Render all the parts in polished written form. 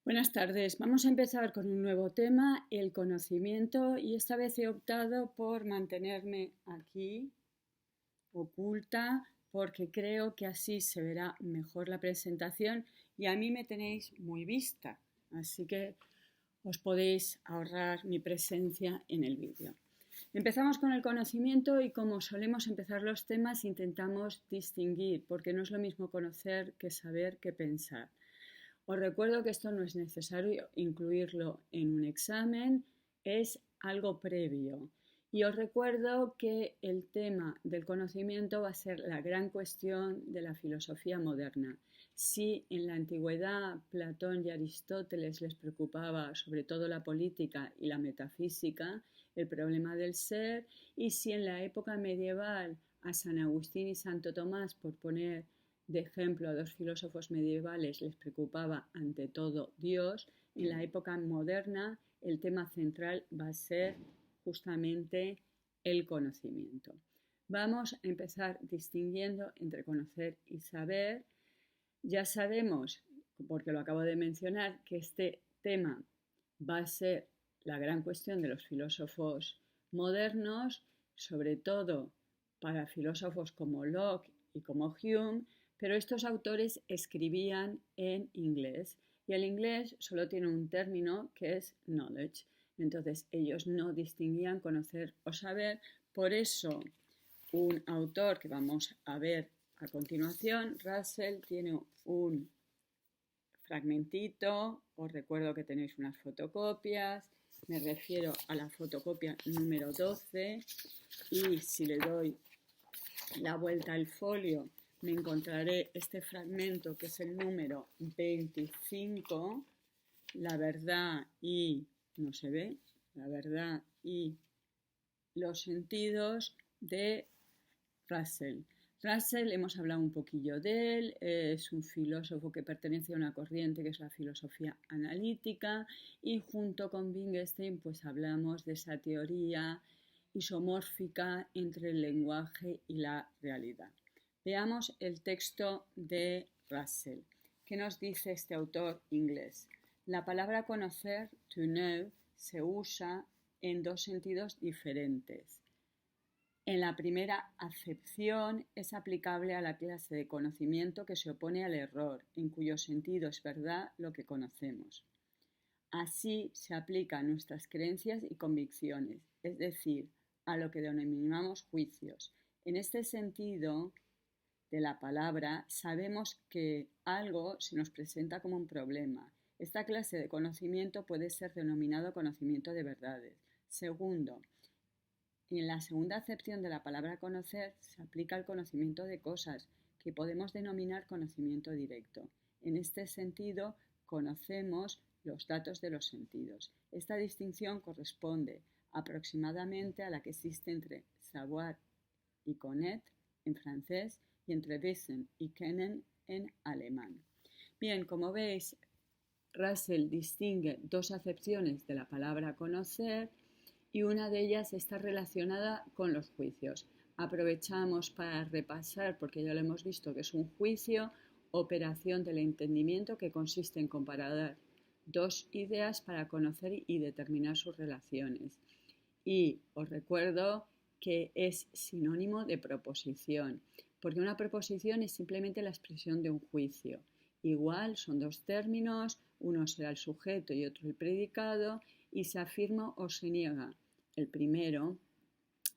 Buenas tardes. Vamos a empezar con un nuevo tema, el conocimiento, y esta vez he optado por mantenerme aquí, oculta, porque creo que así se verá mejor la presentación y a mí me tenéis muy vista, así que os podéis ahorrar mi presencia en el vídeo. Empezamos con el conocimiento y como solemos empezar los temas intentamos distinguir, porque no es lo mismo conocer que saber que pensar. Os recuerdo que esto no es necesario incluirlo en un examen, es algo previo. Y os recuerdo que el tema del conocimiento va a ser la gran cuestión de la filosofía moderna. Si en la antigüedad Platón y Aristóteles les preocupaba sobre todo la política y la metafísica, el problema del ser, y si en la época medieval a San Agustín y Santo Tomás, por poner de ejemplo a dos filósofos medievales, les preocupaba ante todo Dios, en la época moderna el tema central va a ser justamente el conocimiento. Vamos a empezar distinguiendo entre conocer y saber. Ya sabemos, porque lo acabo de mencionar, que este tema va a ser la gran cuestión de los filósofos modernos, sobre todo para filósofos como Locke y como Hume, pero estos autores escribían en inglés y el inglés solo tiene un término que es knowledge. Entonces ellos no distinguían conocer o saber, por eso un autor que vamos a ver a continuación, Russell, tiene un fragmentito, os recuerdo que tenéis unas fotocopias, me refiero a la fotocopia número 12 y si le doy la vuelta al folio me encontraré este fragmento que es el número 25, la verdad y, no se ve, la verdad y los sentidos de Russell. Russell, hemos hablado un poquillo de él, es un filósofo que pertenece a una corriente que es la filosofía analítica y junto con Wittgenstein pues hablamos de esa teoría isomórfica entre el lenguaje y la realidad. Veamos el texto de Russell. ¿Qué nos dice este autor inglés? La palabra conocer, to know, se usa en dos sentidos diferentes. En la primera acepción es aplicable a la clase de conocimiento que se opone al error, en cuyo sentido es verdad lo que conocemos. Así se aplica a nuestras creencias y convicciones, es decir, a lo que denominamos juicios. En este sentido de la palabra, sabemos que algo se nos presenta como un problema. Esta clase de conocimiento puede ser denominado conocimiento de verdades. Segundo, en la segunda acepción de la palabra conocer se aplica al conocimiento de cosas, que podemos denominar conocimiento directo. En este sentido, conocemos los datos de los sentidos. Esta distinción corresponde aproximadamente a la que existe entre savoir y connaître en francés y entre wissen y kennen en alemán. Bien, como veis, Russell distingue dos acepciones de la palabra conocer y una de ellas está relacionada con los juicios. Aprovechamos para repasar, porque ya lo hemos visto que es un juicio, operación del entendimiento que consiste en comparar dos ideas para conocer y determinar sus relaciones. Y os recuerdo que es sinónimo de proposición, porque una proposición es simplemente la expresión de un juicio. Igual son dos términos, uno será el sujeto y otro el predicado, y se afirma o se niega el primero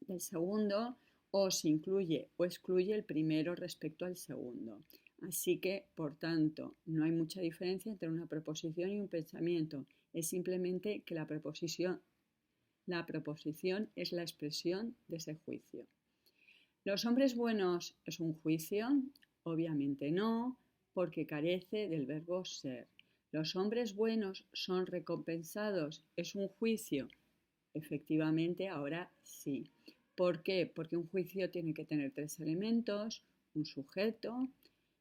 del segundo o se incluye o excluye el primero respecto al segundo. Así que, por tanto, no hay mucha diferencia entre una proposición y un pensamiento. Es simplemente que la proposición es la expresión de ese juicio. ¿Los hombres buenos es un juicio? Obviamente no, porque carece del verbo ser. ¿Los hombres buenos son recompensados? ¿Es un juicio? Efectivamente, ahora sí. ¿Por qué? Porque un juicio tiene que tener tres elementos, un sujeto.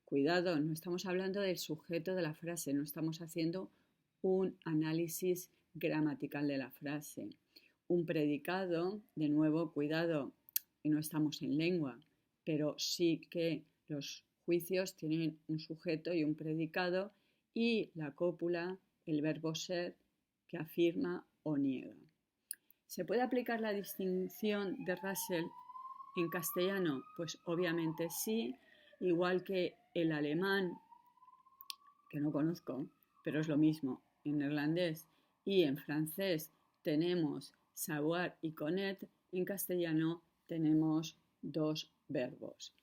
Cuidado, no estamos hablando del sujeto de la frase, no estamos haciendo un análisis gramatical de la frase. Un predicado, de nuevo, cuidado, no estamos en lengua, pero sí que los juicios tienen un sujeto y un predicado y la cópula el verbo ser que afirma o niega. ¿Se puede aplicar la distinción de Russell en castellano? Pues obviamente sí, igual que el alemán, que no conozco, pero es lo mismo, en neerlandés y en francés tenemos savoir y connaître, en castellano tenemos dos verbos.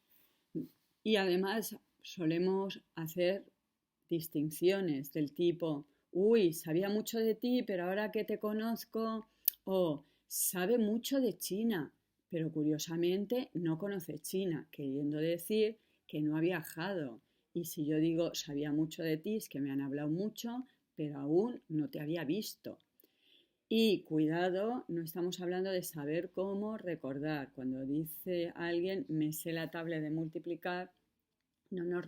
Y además solemos hacer distinciones del tipo, uy, sabía mucho de ti, pero ahora que te conozco, o sabe mucho de China, pero curiosamente no conoce China, queriendo decir que no ha viajado. Y si yo digo sabía mucho de ti, es que me han hablado mucho, pero aún no te había visto. Y cuidado, no estamos hablando de saber cómo recordar. Cuando dice alguien me sé la tabla de multiplicar, no nos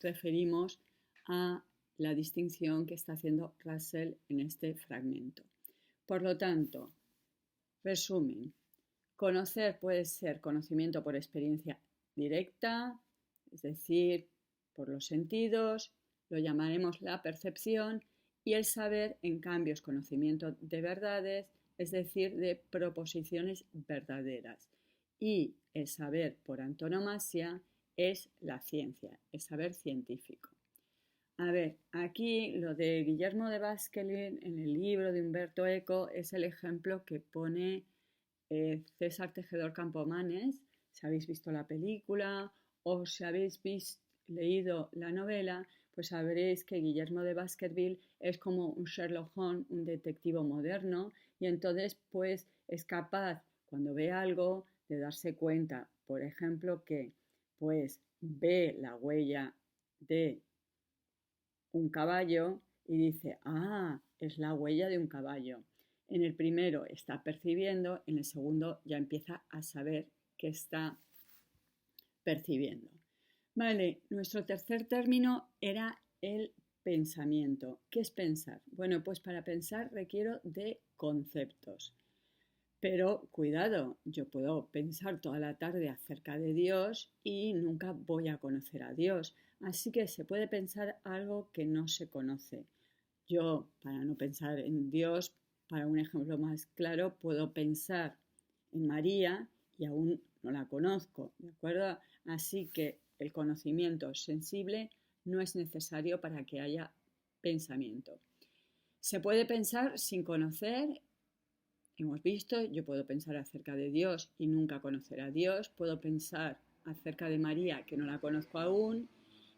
referimos a la distinción que está haciendo Russell en este fragmento. Por lo tanto, resumen, conocer puede ser conocimiento por experiencia directa, es decir, por los sentidos, lo llamaremos la percepción, y el saber, en cambio, es conocimiento de verdades, es decir, de proposiciones verdaderas. Y el saber por antonomasia es la ciencia, el saber científico. A ver, aquí lo de Guillermo de Baskerville en el libro de Humberto Eco es el ejemplo que pone César Tejedor Campomanes. Si habéis visto la película o si habéis leído la novela, pues sabréis que Guillermo de Baskerville es como un Sherlock Holmes, un detective moderno, y entonces pues es capaz, cuando ve algo, de darse cuenta, por ejemplo, que pues ve la huella de un caballo y dice, es la huella de un caballo. En el primero está percibiendo, en el segundo ya empieza a saber que está percibiendo. Vale, nuestro tercer término era el pensamiento. ¿Qué es pensar? Bueno, pues para pensar requiero de conceptos. Pero cuidado, yo puedo pensar toda la tarde acerca de Dios y nunca voy a conocer a Dios. Así que se puede pensar algo que no se conoce. Yo, para no pensar en Dios, para un ejemplo más claro, puedo pensar en María y aún no la conozco, ¿de acuerdo? Así que el conocimiento sensible no es necesario para que haya pensamiento. Se puede pensar sin conocer. Hemos visto, yo puedo pensar acerca de Dios y nunca conocer a Dios, puedo pensar acerca de María que no la conozco aún,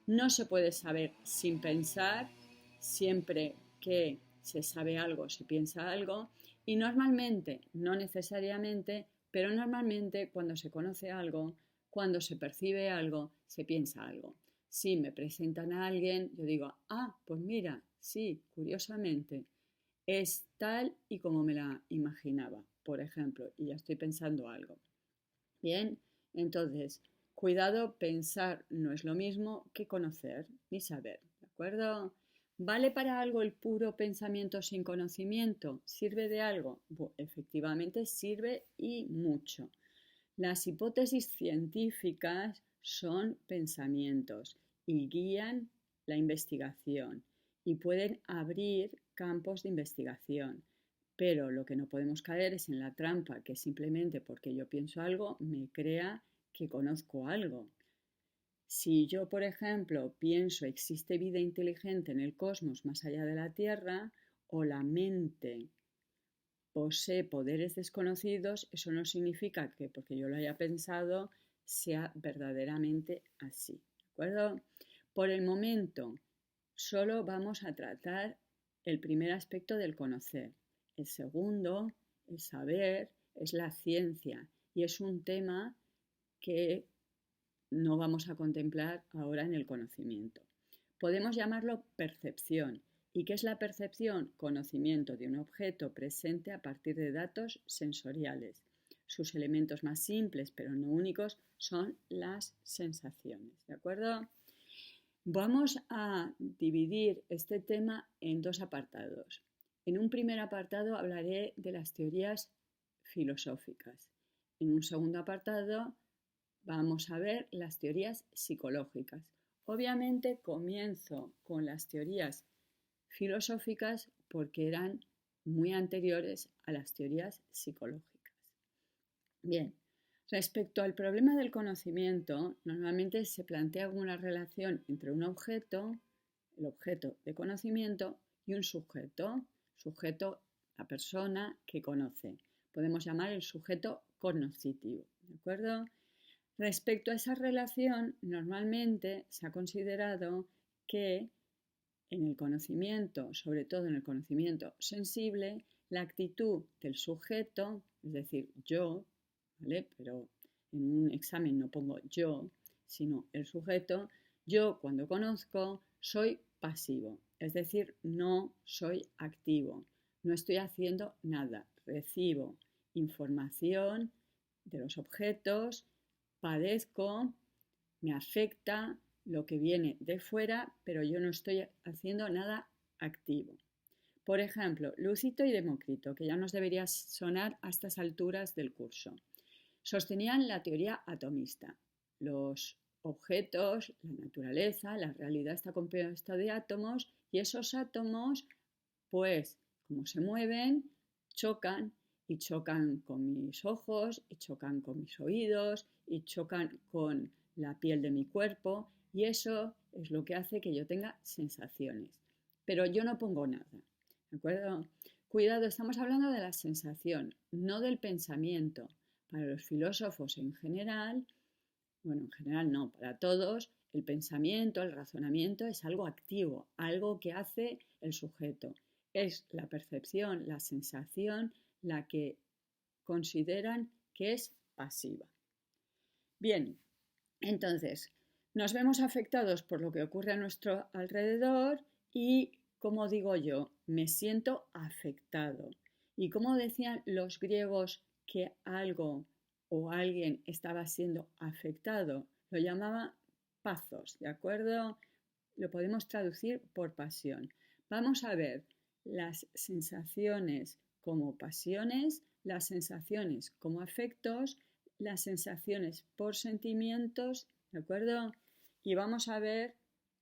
no se puede saber sin pensar, siempre que se sabe algo, se piensa algo, y normalmente, no necesariamente, pero normalmente cuando se conoce algo, cuando se percibe algo, se piensa algo. Si me presentan a alguien, yo digo, pues mira, sí, curiosamente, es tal y como me la imaginaba, por ejemplo, y ya estoy pensando algo. Bien, entonces, cuidado, pensar no es lo mismo que conocer ni saber, ¿de acuerdo? ¿Vale para algo el puro pensamiento sin conocimiento? ¿Sirve de algo? Efectivamente sirve y mucho. Las hipótesis científicas son pensamientos y guían la investigación y pueden abrir campos de investigación. Pero lo que no podemos caer es en la trampa, que simplemente porque yo pienso algo me crea que conozco algo. Si yo, por ejemplo, pienso existe vida inteligente en el cosmos más allá de la Tierra, o la mente posee poderes desconocidos, eso no significa que porque yo lo haya pensado sea verdaderamente así. ¿De acuerdo? Por el momento, solo vamos a tratar el primer aspecto del conocer. El segundo, el saber, es la ciencia y es un tema que no vamos a contemplar ahora en el conocimiento. Podemos llamarlo percepción. ¿Y qué es la percepción? Conocimiento de un objeto presente a partir de datos sensoriales. Sus elementos más simples, pero no únicos, son las sensaciones. ¿De acuerdo? Vamos a dividir este tema en dos apartados. En un primer apartado hablaré de las teorías filosóficas. En un segundo apartado vamos a ver las teorías psicológicas. Obviamente comienzo con las teorías filosóficas porque eran muy anteriores a las teorías psicológicas. Bien, respecto al problema del conocimiento, normalmente se plantea una relación entre un objeto, el objeto de conocimiento, y un sujeto, la persona que conoce. Podemos llamar el sujeto cognoscitivo, ¿de acuerdo? Respecto a esa relación, normalmente se ha considerado que en el conocimiento, sobre todo en el conocimiento sensible, la actitud del sujeto, es decir, yo, ¿vale? Pero en un examen no pongo yo, sino el sujeto, yo cuando conozco soy pasivo, es decir, no soy activo, no estoy haciendo nada, recibo información de los objetos, padezco, me afecta lo que viene de fuera, pero yo no estoy haciendo nada activo. Por ejemplo, Lúcido y Demócrito, que ya nos debería sonar a estas alturas del curso, sostenían la teoría atomista. Los objetos, la naturaleza, la realidad está compuesta de átomos y esos átomos, pues, como se mueven, chocan y chocan con mis ojos y chocan con mis oídos y chocan con la piel de mi cuerpo y eso es lo que hace que yo tenga sensaciones. Pero yo no pongo nada, ¿de acuerdo? Cuidado, estamos hablando de la sensación, no del pensamiento. Para los filósofos en general, bueno, en general no, para todos, el pensamiento, el razonamiento es algo activo, algo que hace el sujeto. Es la percepción, la sensación, la que consideran que es pasiva. Bien, entonces, nos vemos afectados por lo que ocurre a nuestro alrededor y, como digo yo, me siento afectado. Y como decían los griegos que algo o alguien estaba siendo afectado, lo llamaban pazos, ¿de acuerdo? Lo podemos traducir por pasión. Vamos a ver las sensaciones como pasiones, las sensaciones como afectos, las sensaciones por sentimientos, ¿de acuerdo? Y vamos a ver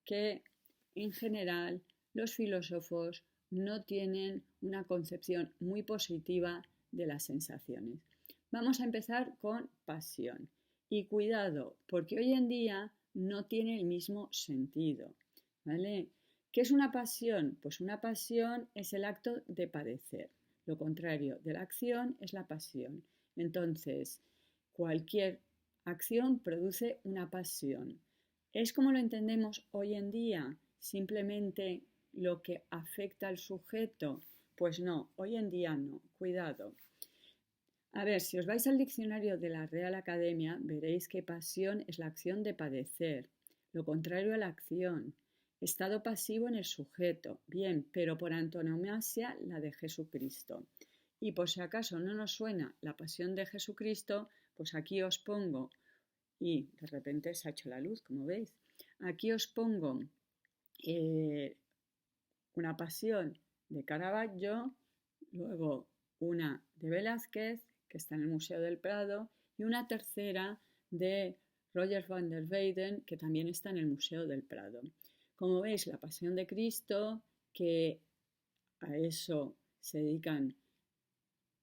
que en general los filósofos no tienen una concepción muy positiva de las sensaciones. Vamos a empezar con pasión. Y cuidado, porque hoy en día no tiene el mismo sentido, ¿vale? ¿Qué es una pasión? Pues una pasión es el acto de padecer. Lo contrario de la acción es la pasión. Entonces, cualquier acción produce una pasión. ¿Es como lo entendemos hoy en día? Simplemente lo que afecta al sujeto. Pues no, hoy en día no. Cuidado. A ver, si os vais al diccionario de la Real Academia, veréis que pasión es la acción de padecer, lo contrario a la acción. Estado pasivo en el sujeto, bien, pero por antonomasia la de Jesucristo. Y por si acaso no nos suena la pasión de Jesucristo, pues aquí os pongo, y de repente se ha hecho la luz, como veis, aquí os pongo una pasión de Caravaggio, luego una de Velázquez, que está en el Museo del Prado, y una tercera de Roger van der Weyden, que también está en el Museo del Prado. Como veis, la Pasión de Cristo, que a eso se dedican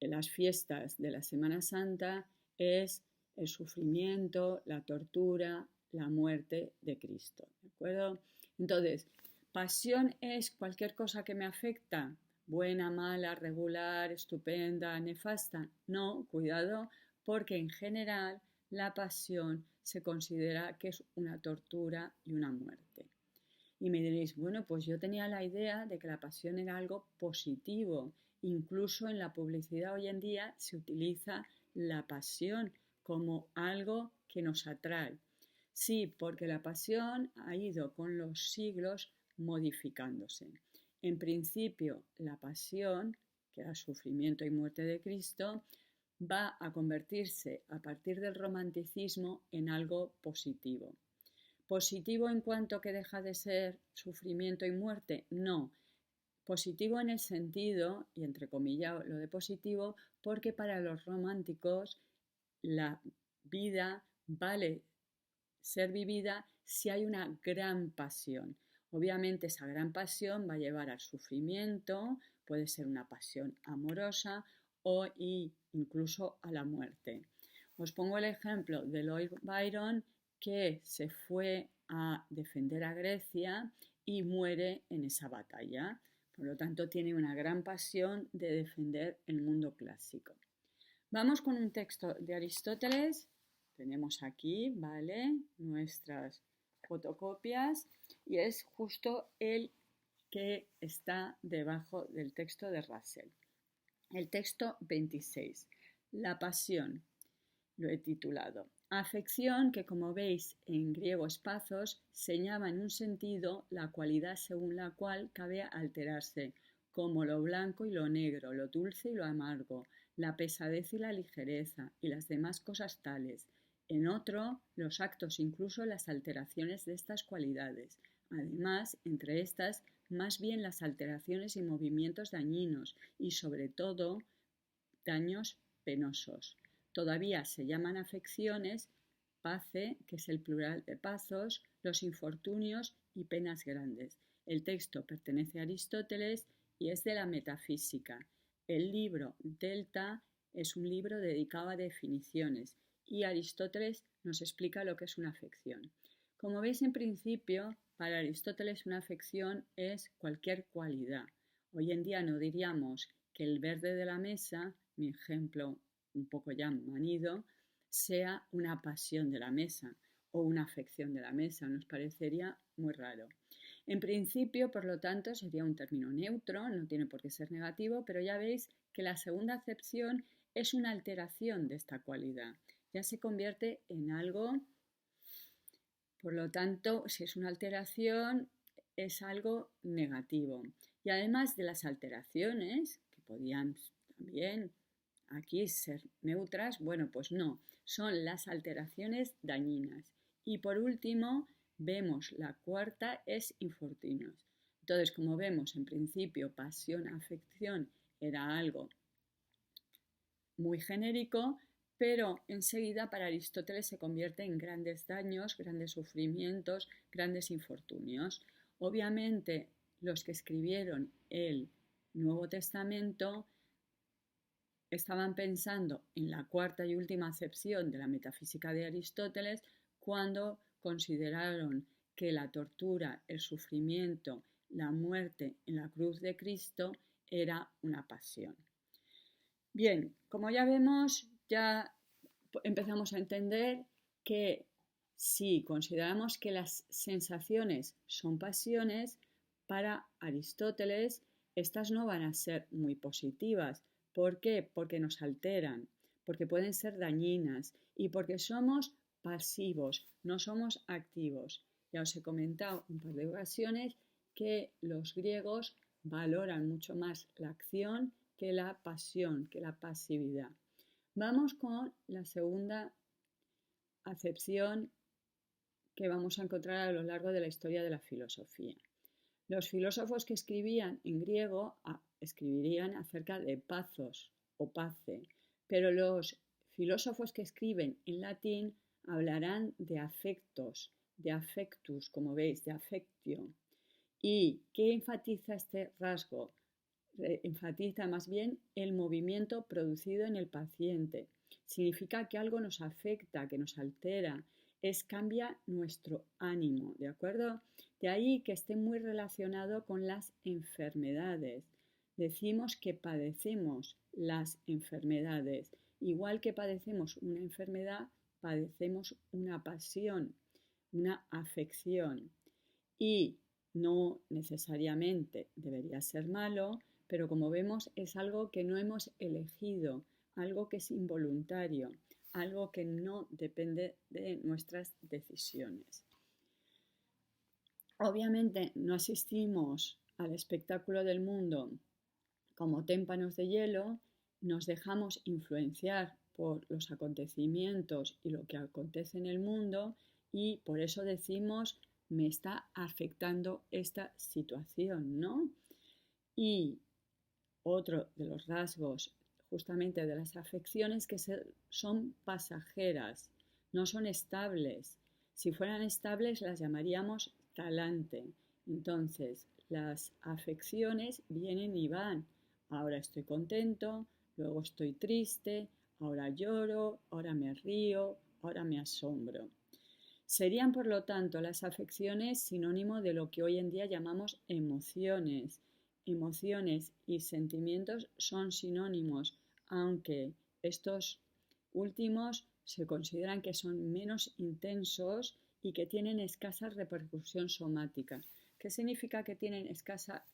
las fiestas de la Semana Santa, es el sufrimiento, la tortura, la muerte de Cristo, ¿de acuerdo? Entonces, pasión es cualquier cosa que me afecta, buena, mala, regular, estupenda, nefasta. No, cuidado, porque en general la pasión se considera que es una tortura y una muerte. Y me diréis, bueno, pues yo tenía la idea de que la pasión era algo positivo. Incluso en la publicidad hoy en día se utiliza la pasión como algo que nos atrae. Sí, porque la pasión ha ido con los siglos modificándose. En principio, la pasión, que era sufrimiento y muerte de Cristo, va a convertirse a partir del romanticismo en algo positivo. ¿Positivo en cuanto que deja de ser sufrimiento y muerte? No. Positivo en el sentido, y entre comillas lo de positivo, porque para los románticos la vida vale ser vivida si hay una gran pasión. Obviamente esa gran pasión va a llevar al sufrimiento, puede ser una pasión amorosa o incluso a la muerte. Os pongo el ejemplo de Lord Byron, que se fue a defender a Grecia y muere en esa batalla. Por lo tanto, tiene una gran pasión de defender el mundo clásico. Vamos con un texto de Aristóteles. Tenemos aquí, ¿vale?, nuestras fotocopias y es justo el que está debajo del texto de Russell. El texto 26, la pasión, lo he titulado. Afección, que como veis en griego es pathos, señala en un sentido la cualidad según la cual cabe alterarse, como lo blanco y lo negro, lo dulce y lo amargo, la pesadez y la ligereza, y las demás cosas tales. En otro, los actos, incluso las alteraciones de estas cualidades. Además, entre estas, más bien las alteraciones y movimientos dañinos, y sobre todo, daños penosos. Todavía se llaman afecciones, pace, que es el plural de pazos, los infortunios y penas grandes. El texto pertenece a Aristóteles y es de la metafísica. El libro Delta es un libro dedicado a definiciones y Aristóteles nos explica lo que es una afección. Como veis, en principio, para Aristóteles una afección es cualquier cualidad. Hoy en día no diríamos que el verde de la mesa, mi ejemplo un poco ya manido, sea una pasión de la mesa o una afección de la mesa. Nos parecería muy raro. En principio, por lo tanto, sería un término neutro, no tiene por qué ser negativo, pero ya veis que la segunda acepción es una alteración de esta cualidad. Ya se convierte en algo, por lo tanto, si es una alteración, es algo negativo. Y además de las alteraciones, que podían también aquí ser neutras, bueno, pues no, son las alteraciones dañinas. Y por último, vemos la cuarta es infortunios. Entonces, como vemos, en principio, pasión, afección era algo muy genérico, pero enseguida para Aristóteles se convierte en grandes daños, grandes sufrimientos, grandes infortunios. Obviamente, los que escribieron el Nuevo Testamento estaban pensando en la cuarta y última acepción de la metafísica de Aristóteles cuando consideraron que la tortura, el sufrimiento, la muerte en la cruz de Cristo era una pasión. Bien, como ya vemos, ya empezamos a entender que si consideramos que las sensaciones son pasiones, para Aristóteles estas no van a ser muy positivas. ¿Por qué? Porque nos alteran, porque pueden ser dañinas y porque somos pasivos, no somos activos. Ya os he comentado un par de ocasiones que los griegos valoran mucho más la acción que la pasión, que la pasividad. Vamos con la segunda acepción que vamos a encontrar a lo largo de la historia de la filosofía. Los filósofos que escribían en griego escribirían acerca de pathos o pace, pero los filósofos que escriben en latín hablarán de afectos, de affectus, como veis, de affectio. ¿Y qué enfatiza este rasgo? Enfatiza más bien el movimiento producido en el paciente. Significa que algo nos afecta, que nos altera, cambia nuestro ánimo, ¿de acuerdo? De ahí que esté muy relacionado con las enfermedades. Decimos que padecemos las enfermedades. Igual que padecemos una enfermedad, padecemos una pasión, una afección. Y no necesariamente debería ser malo, pero como vemos es algo que no hemos elegido, algo que es involuntario, algo que no depende de nuestras decisiones. Obviamente no asistimos al espectáculo del mundo como témpanos de hielo, nos dejamos influenciar por los acontecimientos y lo que acontece en el mundo y por eso decimos me está afectando esta situación, ¿no? Y otro de los rasgos justamente de las afecciones que son pasajeras, no son estables. Si fueran estables las llamaríamos talante. Entonces, las afecciones vienen y van. Ahora estoy contento, luego estoy triste, ahora lloro, ahora me río, ahora me asombro. Serían, por lo tanto, las afecciones sinónimo de lo que hoy en día llamamos emociones. Emociones y sentimientos son sinónimos, aunque estos últimos se consideran que son menos intensos y que tienen escasa repercusión somática. ¿Qué significa que tienen escasa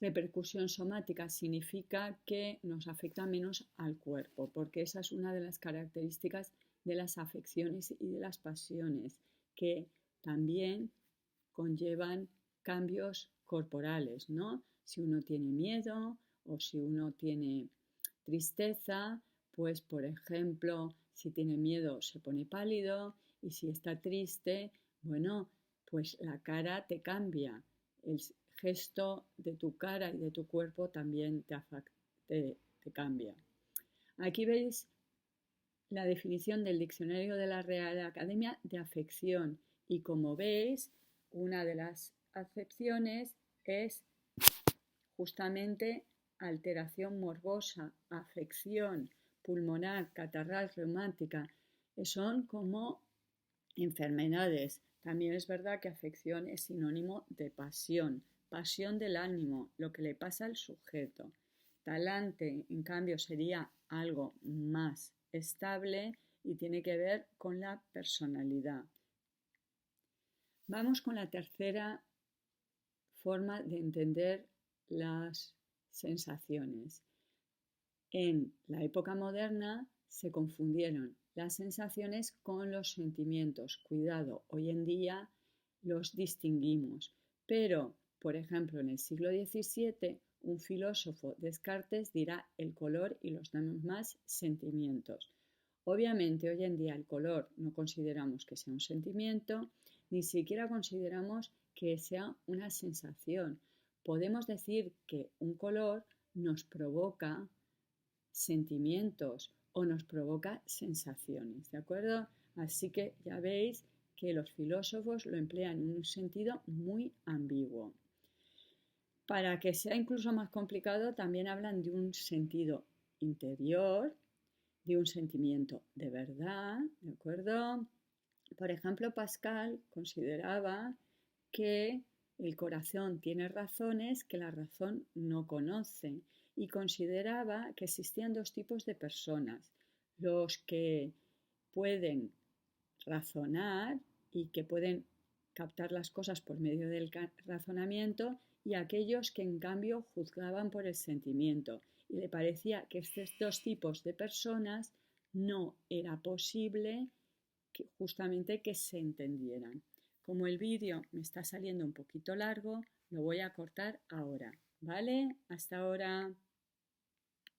repercusión somática? Significa que nos afecta menos al cuerpo, porque esa es una de las características de las afecciones y de las pasiones, que también conllevan cambios corporales, ¿no? Si uno tiene miedo o si uno tiene tristeza, pues por ejemplo, si tiene miedo se pone pálido y si está triste, bueno, pues la cara te cambia, el gesto de tu cara y de tu cuerpo también te cambia. Aquí veis la definición del diccionario de la Real Academia de afección y como veis, una de las acepciones es justamente alteración morbosa, afección pulmonar, catarral, reumática, son como enfermedades. También es verdad que afección es sinónimo de pasión, pasión del ánimo, lo que le pasa al sujeto. Talante, en cambio, sería algo más estable y tiene que ver con la personalidad. Vamos con la tercera forma de entender las sensaciones. En la época moderna se confundieron las sensaciones con los sentimientos. Cuidado, hoy en día los distinguimos. Pero, por ejemplo, en el siglo XVII, un filósofo, Descartes, dirá el color y los demás sentimientos. Obviamente, hoy en día el color no consideramos que sea un sentimiento, ni siquiera consideramos que sea una sensación. Podemos decir que un color nos provoca sentimientos o nos provoca sensaciones, ¿de acuerdo? Así que ya veis que los filósofos lo emplean en un sentido muy ambiguo. Para que sea incluso más complicado, también hablan de un sentido interior, de un sentimiento de verdad, ¿de acuerdo? Por ejemplo, Pascal consideraba que el corazón tiene razones que la razón no conoce y consideraba que existían dos tipos de personas, los que pueden razonar y que pueden captar las cosas por medio del razonamiento y aquellos que en cambio juzgaban por el sentimiento. Y le parecía que estos dos tipos de personas no era posible justamente que se entendieran. Como el vídeo me está saliendo un poquito largo, lo voy a cortar ahora, ¿vale? Hasta ahora.